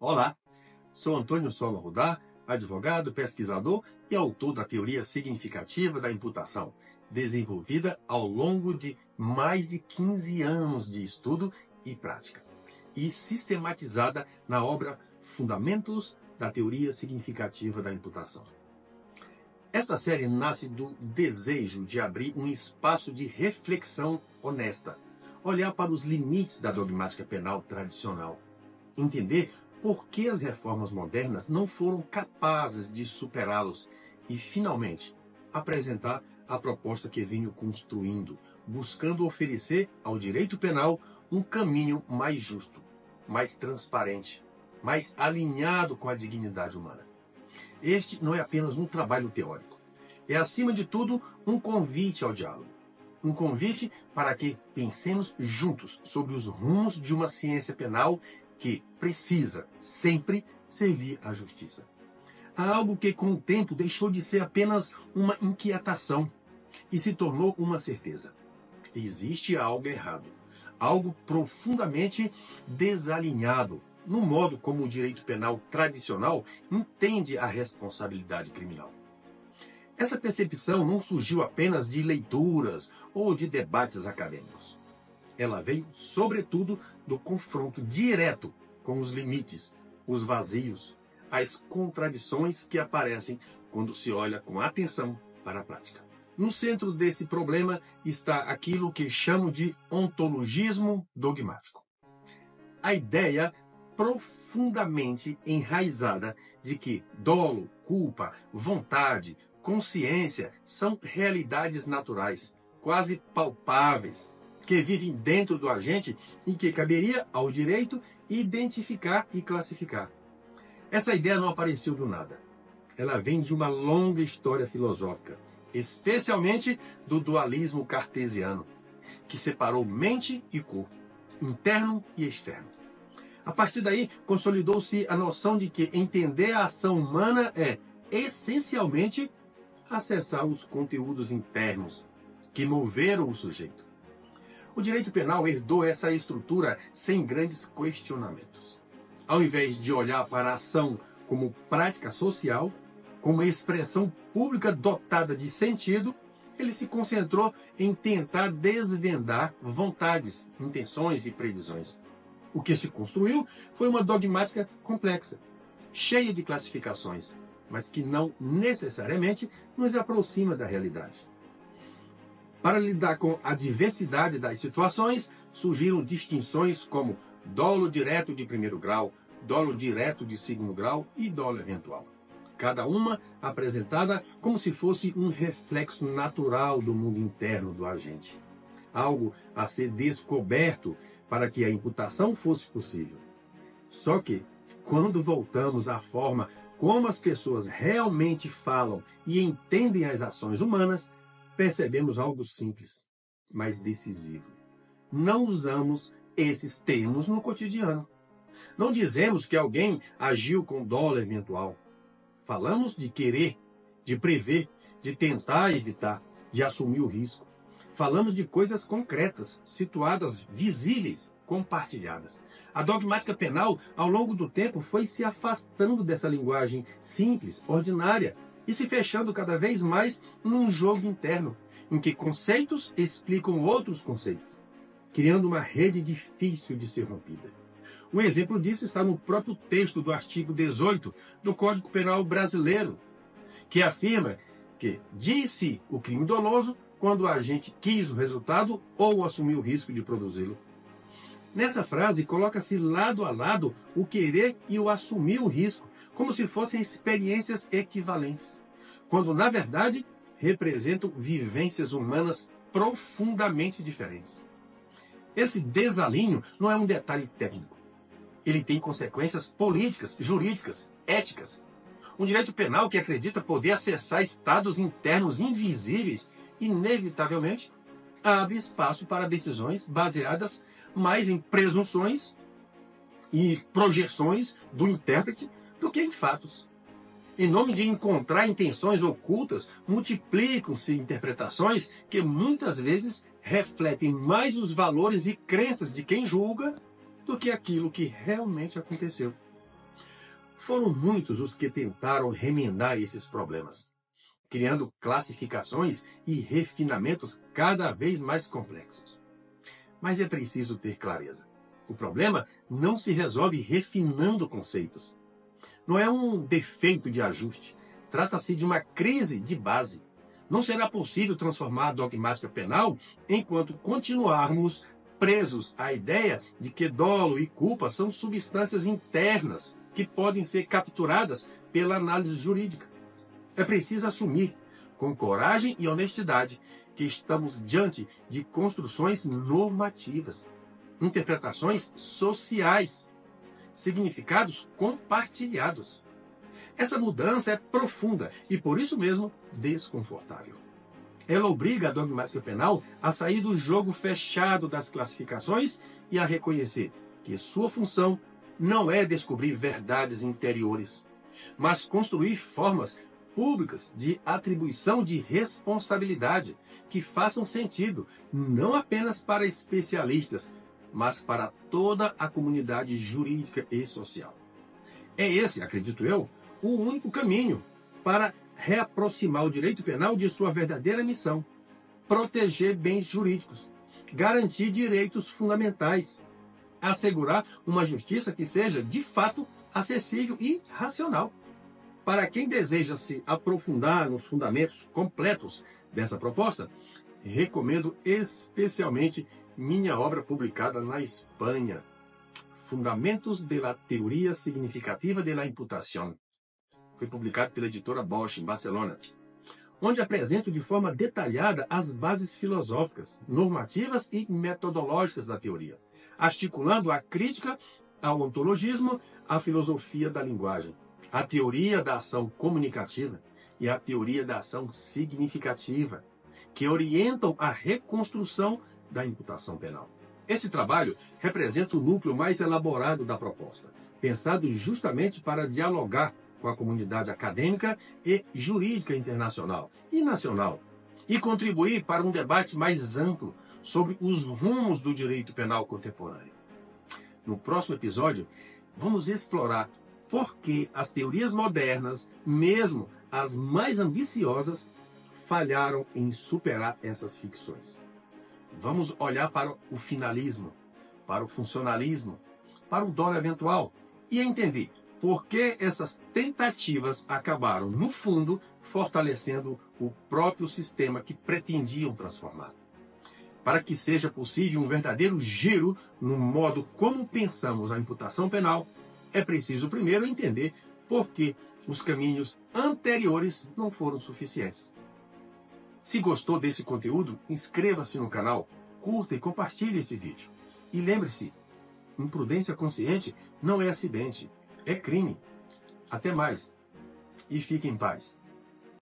Olá, sou Antônio Sola Rudá, advogado, pesquisador e autor da teoria significativa da imputação, desenvolvida ao longo de mais de 15 anos de estudo e prática, e sistematizada na obra Fundamentos da Teoria Significativa da Imputação. Esta série nasce do desejo de abrir um espaço de reflexão honesta, olhar para os limites da dogmática penal tradicional, entender por que as reformas modernas não foram capazes de superá-los e, finalmente, apresentar a proposta que venho construindo, buscando oferecer ao direito penal um caminho mais justo, mais transparente, mais alinhado com a dignidade humana. Este não é apenas um trabalho teórico. É, acima de tudo, um convite ao diálogo. Um convite para que pensemos juntos sobre os rumos de uma ciência penal que precisa sempre servir à justiça. Há algo que, com o tempo, deixou de ser apenas uma inquietação e se tornou uma certeza. Existe algo errado, algo profundamente desalinhado no modo como o direito penal tradicional entende a responsabilidade criminal. Essa percepção não surgiu apenas de leituras ou de debates acadêmicos. Ela veio, sobretudo, do confronto direto com os limites, os vazios, as contradições que aparecem quando se olha com atenção para a prática. No centro desse problema está aquilo que chamo de ontologismo dogmático. A ideia profundamente enraizada de que dolo, culpa, vontade, consciência são realidades naturais, quase palpáveis, que vivem dentro do agente e que caberia ao direito identificar e classificar. Essa ideia não apareceu do nada. Ela vem de uma longa história filosófica, especialmente do dualismo cartesiano, que separou mente e corpo, interno e externo. A partir daí, consolidou-se a noção de que entender a ação humana é, essencialmente, acessar os conteúdos internos que moveram o sujeito. O direito penal herdou essa estrutura sem grandes questionamentos. Ao invés de olhar para a ação como prática social, como expressão pública dotada de sentido, ele se concentrou em tentar desvendar vontades, intenções e previsões. O que se construiu foi uma dogmática complexa, cheia de classificações, mas que não necessariamente nos aproxima da realidade. Para lidar com a diversidade das situações, surgiram distinções como dolo direto de primeiro grau, dolo direto de segundo grau e dolo eventual. Cada uma apresentada como se fosse um reflexo natural do mundo interno do agente. Algo a ser descoberto para que a imputação fosse possível. Só que, quando voltamos à forma como as pessoas realmente falam e entendem as ações humanas, percebemos algo simples, mas decisivo. Não usamos esses termos no cotidiano. Não dizemos que alguém agiu com dolo eventual. Falamos de querer, de prever, de tentar evitar, de assumir o risco. Falamos de coisas concretas, situadas, visíveis, compartilhadas. A dogmática penal, ao longo do tempo, foi se afastando dessa linguagem simples, ordinária, e se fechando cada vez mais num jogo interno, em que conceitos explicam outros conceitos, criando uma rede difícil de ser rompida. Um exemplo disso está no próprio texto do artigo 18 do Código Penal brasileiro, que afirma que disse o crime doloso quando o agente quis o resultado ou assumiu o risco de produzi-lo. Nessa frase, coloca-se lado a lado o querer e o assumir o risco, como se fossem experiências equivalentes, quando, na verdade, representam vivências humanas profundamente diferentes. Esse desalinho não é um detalhe técnico. Ele tem consequências políticas, jurídicas, éticas. Um direito penal que acredita poder acessar estados internos invisíveis, inevitavelmente, abre espaço para decisões baseadas mais em presunções e projeções do intérprete do que em fatos. Em nome de encontrar intenções ocultas, multiplicam-se interpretações que muitas vezes refletem mais os valores e crenças de quem julga do que aquilo que realmente aconteceu. Foram muitos os que tentaram remendar esses problemas, criando classificações e refinamentos cada vez mais complexos. Mas é preciso ter clareza. O problema não se resolve refinando conceitos. Não é um defeito de ajuste. Trata-se de uma crise de base. Não será possível transformar a dogmática penal enquanto continuarmos presos à ideia de que dolo e culpa são substâncias internas que podem ser capturadas pela análise jurídica. É preciso assumir, com coragem e honestidade, que estamos diante de construções normativas, interpretações sociais, significados compartilhados. Essa mudança é profunda e, por isso mesmo, desconfortável. Ela obriga a dogmática penal a sair do jogo fechado das classificações e a reconhecer que sua função não é descobrir verdades interiores, mas construir formas públicas de atribuição de responsabilidade que façam sentido não apenas para especialistas, mas para toda a comunidade jurídica e social. É esse, acredito eu, o único caminho para reaproximar o direito penal de sua verdadeira missão: proteger bens jurídicos, garantir direitos fundamentais, assegurar uma justiça que seja, de fato, acessível e racional. Para quem deseja se aprofundar nos fundamentos completos dessa proposta, recomendo especialmente minha obra publicada na Espanha, Fundamentos de la Teoria Significativa de la Imputación. Foi publicado pela editora Bosch, em Barcelona, onde apresento de forma detalhada as bases filosóficas, normativas e metodológicas da teoria, articulando a crítica ao ontologismo, a filosofia da linguagem, a teoria da ação comunicativa e a teoria da ação significativa, que orientam a reconstrução da imputação penal. Esse trabalho representa o núcleo mais elaborado da proposta, pensado justamente para dialogar com a comunidade acadêmica e jurídica internacional e nacional, e contribuir para um debate mais amplo sobre os rumos do direito penal contemporâneo. No próximo episódio, vamos explorar por que as teorias modernas, mesmo as mais ambiciosas, falharam em superar essas ficções. Vamos olhar para o finalismo, para o funcionalismo, para o dolo eventual e entender por que essas tentativas acabaram, no fundo, fortalecendo o próprio sistema que pretendiam transformar. Para que seja possível um verdadeiro giro no modo como pensamos a imputação penal, é preciso primeiro entender por que os caminhos anteriores não foram suficientes. Se gostou desse conteúdo, inscreva-se no canal, curta e compartilhe esse vídeo. E lembre-se, imprudência consciente não é acidente, é crime. Até mais e fique em paz.